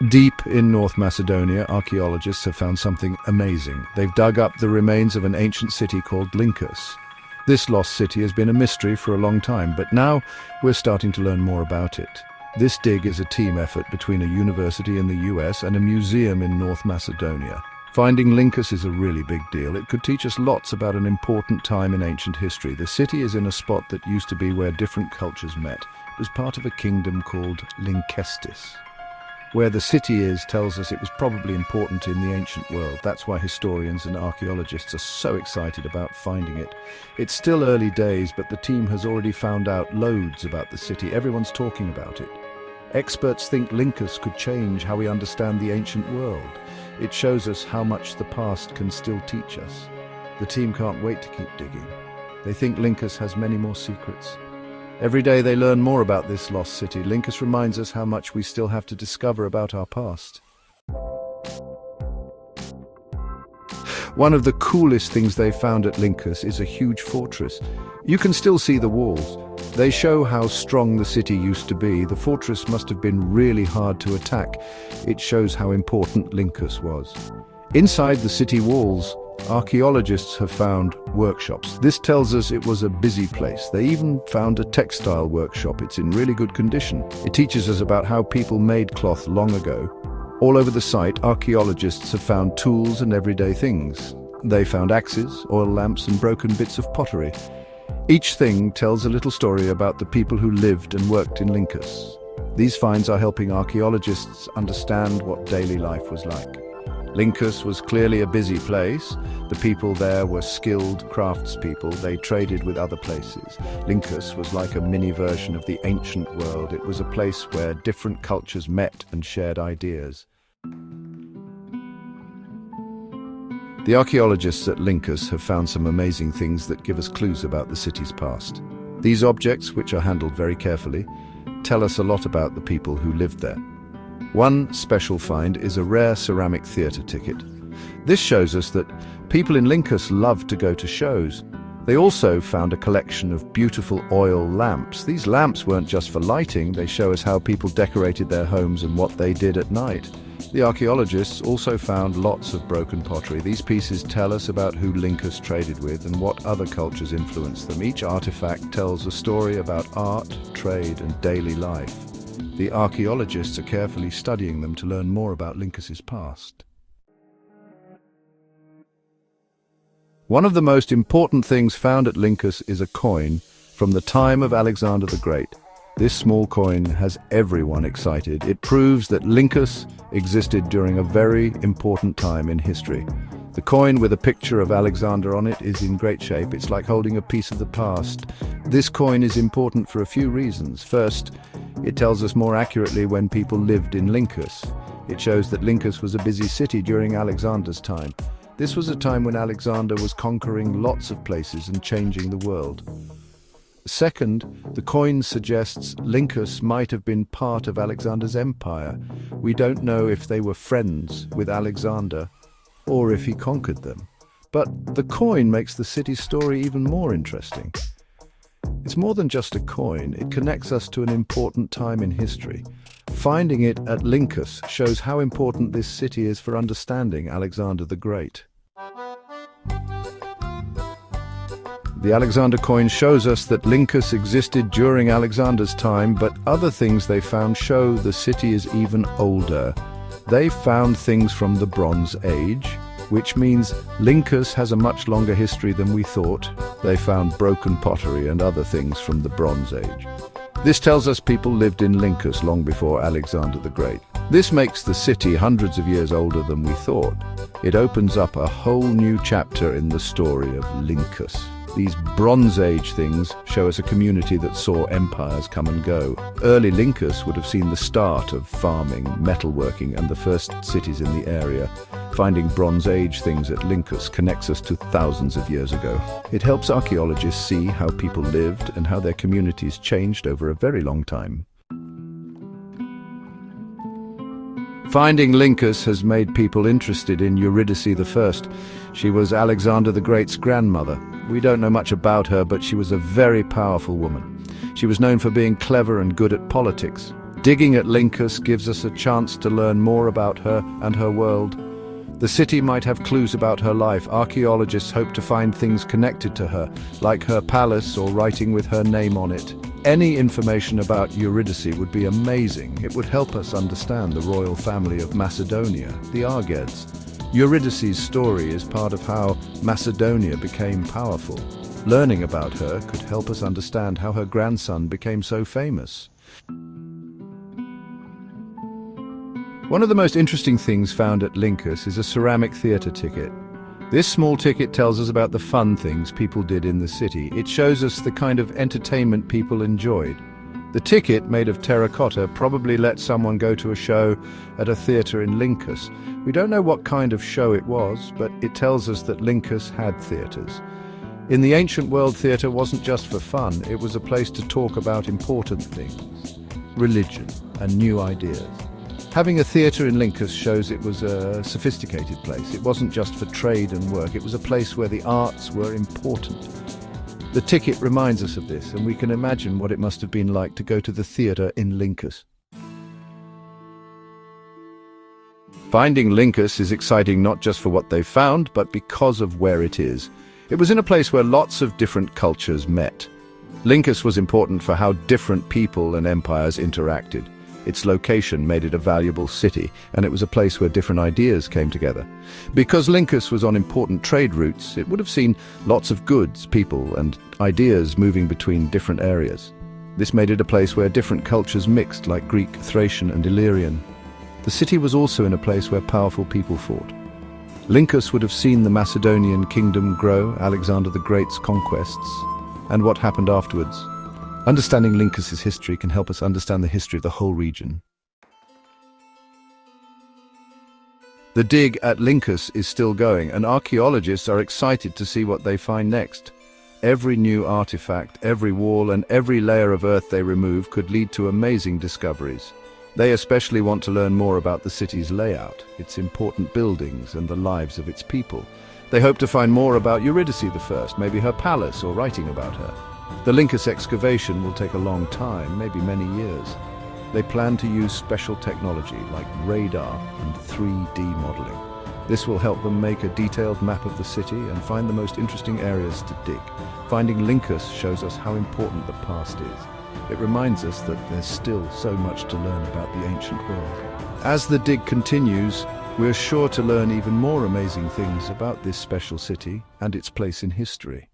Deep in North Macedonia, archaeologists have found something amazing. They've dug up the remains of an ancient city called Lyncus. This lost city has been a mystery for a long time, but now we're starting to learn more about it. This dig is a team effort between a university in the US and a museum in North Macedonia. Finding Lyncus is a really big deal. It could teach us lots about an important time in ancient history. The city is in a spot that used to be where different cultures met. It was part of a kingdom called Lynkestis. Where the city is tells us it was probably important in the ancient world. That's why historians and archaeologists are so excited about finding it. It's still early days, but the team has already found out loads about the city. Everyone's talking about it. Experts think Lyncus could change how we understand the ancient world. It shows us how much the past can still teach us. The team can't wait to keep digging. They think Lyncus has many more secrets. Every day they learn more about this lost city. Lyncus reminds us how much we still have to discover about our past. One of the coolest things they found at Lyncus is a huge fortress. You can still see the walls. They show how strong the city used to be. The fortress must have been really hard to attack. It shows how important Lyncus was. Inside the city walls, archaeologists have found workshops. This tells us it was a busy place. They even found a textile workshop. It's in really good condition. It teaches us about how people made cloth long ago. All over the site, archaeologists have found tools and everyday things. They found axes, oil lamps, and broken bits of pottery. Each thing tells a little story about the people who lived and worked in Lyncus. These finds are helping archaeologists understand what daily life was like. Lyncus was clearly a busy place. The people there were skilled craftspeople. They traded with other places. Lyncus was like a mini version of the ancient world. It was a place where different cultures met and shared ideas. The archaeologists at Lyncus have found some amazing things that give us clues about the city's past. These objects, which are handled very carefully, tell us a lot about the people who lived there. One special find is a rare ceramic theatre ticket. This shows us that people in Lyncus loved to go to shows. They also found a collection of beautiful oil lamps. These lamps weren't just for lighting, they show us how people decorated their homes and what they did at night. The archaeologists also found lots of broken pottery. These pieces tell us about who Lyncus traded with and what other cultures influenced them. Each artifact tells a story about art, trade, and daily life. The archaeologists are carefully studying them to learn more about Lyncus's past. One of the most important things found at Lyncus is a coin from the time of Alexander the Great. This small coin has everyone excited. It proves that Lyncus existed during a very important time in history. The coin with a picture of Alexander on it is in great shape. It's like holding a piece of the past. This coin is important for a few reasons. First, it tells us more accurately when people lived in Lyncus. It shows that Lyncus was a busy city during Alexander's time. This was a time when Alexander was conquering lots of places and changing the world. Second, the coin suggests Lyncus might have been part of Alexander's empire. We don't know if they were friends with Alexander or if he conquered them. But the coin makes the city's story even more interesting. It's more than just a coin, it connects us to an important time in history. Finding it at Lyncus shows how important this city is for understanding Alexander the Great. The Alexander coin shows us that Lyncus existed during Alexander's time, but other things they found show the city is even older. They found things from the Bronze Age, which means Lyncus has a much longer history than we thought. They found broken pottery and other things from the Bronze Age. This tells us people lived in Lyncus long before Alexander the Great. This makes the city hundreds of years older than we thought. It opens up a whole new chapter in the story of Lyncus. These Bronze Age things show us a community that saw empires come and go. Early Lyncus would have seen the start of farming, metalworking, and the first cities in the area. Finding Bronze Age things at Lyncus connects us to thousands of years ago. It helps archaeologists see how people lived and how their communities changed over a very long time. Finding Lyncus has made people interested in Eurydice I. She was Alexander the Great's grandmother. We don't know much about her, but she was a very powerful woman. She was known for being clever and good at politics. Digging at Lyncus gives us a chance to learn more about her and her world. The city might have clues about her life. Archaeologists hope to find things connected to her, like her palace or writing with her name on it. Any information about Eurydice would be amazing. It would help us understand the royal family of Macedonia, the Argeads. Eurydice's story is part of how Macedonia became powerful. Learning about her could help us understand how her grandson became so famous. One of the most interesting things found at Lyncus is a ceramic theatre ticket. This small ticket tells us about the fun things people did in the city. It shows us the kind of entertainment people enjoyed. The ticket, made of terracotta, probably let someone go to a show at a theatre in Lyncus. We don't know what kind of show it was, but it tells us that Lyncus had theatres. In the ancient world, theatre wasn't just for fun, it was a place to talk about important things, religion and new ideas. Having a theatre in Lyncus shows it was a sophisticated place. It wasn't just for trade and work, it was a place where the arts were important. The ticket reminds us of this, and we can imagine what it must have been like to go to the theatre in Lyncus. Finding Lyncus is exciting not just for what they've found, but because of where it is. It was in a place where lots of different cultures met. Lyncus was important for how different people and empires interacted. Its location made it a valuable city, and it was a place where different ideas came together. Because Lyncus was on important trade routes, it would have seen lots of goods, people, and ideas moving between different areas. This made it a place where different cultures mixed, like Greek, Thracian, and Illyrian. The city was also in a place where powerful people fought. Lyncus would have seen the Macedonian kingdom grow, Alexander the Great's conquests, and what happened afterwards. Understanding Lyncus's history can help us understand the history of the whole region. The dig at Lyncus is still going, and archaeologists are excited to see what they find next. Every new artifact, every wall, and every layer of earth they remove could lead to amazing discoveries. They especially want to learn more about the city's layout, its important buildings, and the lives of its people. They hope to find more about Eurydice I, maybe her palace or writing about her. The Lyncus excavation will take a long time, maybe many years. They plan to use special technology like radar and 3D modeling. This will help them make a detailed map of the city and find the most interesting areas to dig. Finding Lyncus shows us how important the past is. It reminds us that there's still so much to learn about the ancient world. As the dig continues, we're sure to learn even more amazing things about this special city and its place in history.